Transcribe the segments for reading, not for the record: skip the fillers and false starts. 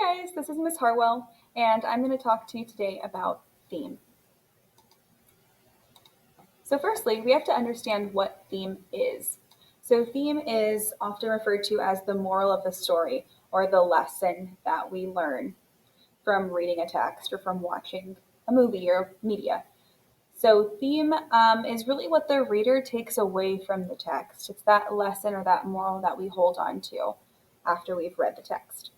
Guys, this is Miss Harwell, and I'm going to talk to you today about theme. So firstly, we have to understand what theme is. So theme is often referred to as the moral of the story or the lesson that we learn from reading a text or from watching a movie or media. So theme is really what the reader takes away from the text. It's that lesson or that moral that we hold on to after we've read the text.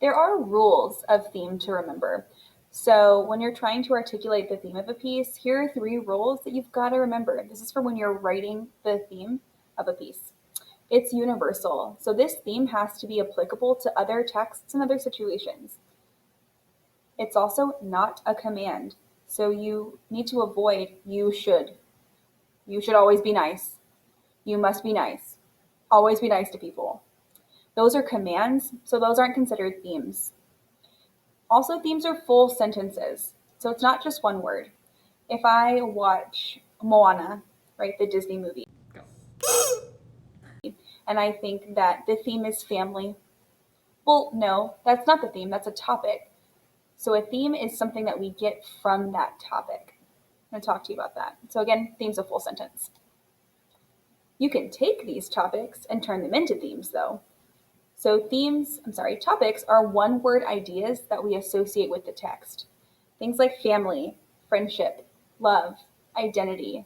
There are rules of theme to remember. So when you're trying to articulate the theme of a piece, here are 3 rules that you've got to remember. This is for when you're writing the theme of a piece. It's universal. So this theme has to be applicable to other texts and other situations. It's also not a command. So you need to avoid you should. You should always be nice. You must be nice. Always be nice to people. Those are commands, so those aren't considered themes. Also, themes are full sentences, so it's not just one word. If I watch Moana, right, the Disney movie, and I think that the theme is family, well, no, that's not the theme, that's a topic. So a theme is something that we get from that topic. I'm going to talk to you about that. So again, theme's a full sentence. You can take these topics and turn them into themes, though. So topics are one-word ideas that we associate with the text. Things like family, friendship, love, identity,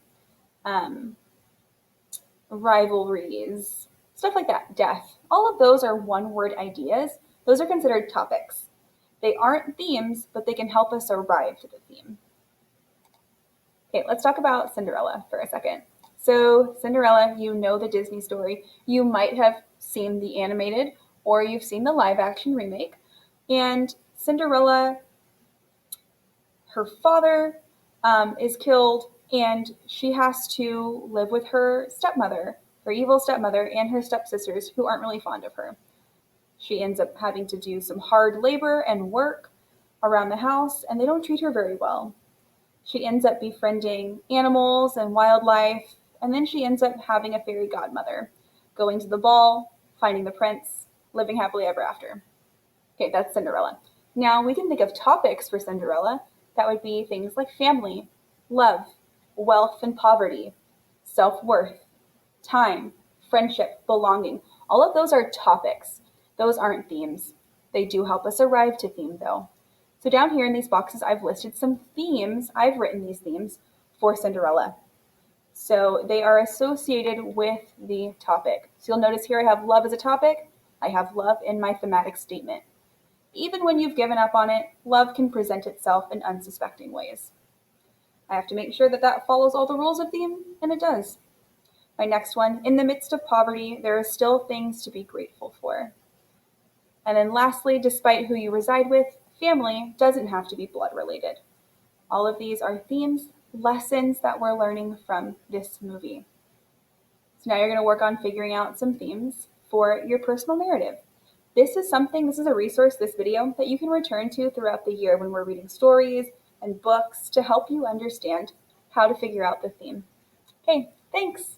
rivalries, stuff like that, death. All of those are one-word ideas. Those are considered topics. They aren't themes, but they can help us arrive to the theme. Okay, let's talk about Cinderella for a second. So Cinderella, you know the Disney story. You might have seen the animated or you've seen the live action remake. And Cinderella, her father is killed and she has to live with her stepmother, her evil stepmother, and her stepsisters who aren't really fond of her. She ends up having to do some hard labor and work around the house, and they don't treat her very well. She ends up befriending animals and wildlife, and then she ends up having a fairy godmother, going to the ball, finding the prince, living happily ever after. Okay, that's Cinderella. Now we can think of topics for Cinderella. That would be things like family, love, wealth and poverty, self-worth, time, friendship, belonging. All of those are topics. Those aren't themes. They do help us arrive to theme, though. So down here in these boxes, I've listed some themes. I've written these themes for Cinderella. So they are associated with the topic. So you'll notice here I have love as a topic. I have love in my thematic statement. Even when you've given up on it, love can present itself in unsuspecting ways. I have to make sure that that follows all the rules of theme, and it does. My next one, in the midst of poverty, there are still things to be grateful for. And then lastly, despite who you reside with, family doesn't have to be blood related. All of these are themes, lessons that we're learning from this movie. So now you're going to work on figuring out some themes for your personal narrative. This is a resource, this video, that you can return to throughout the year when we're reading stories and books to help you understand how to figure out the theme. Okay, thanks.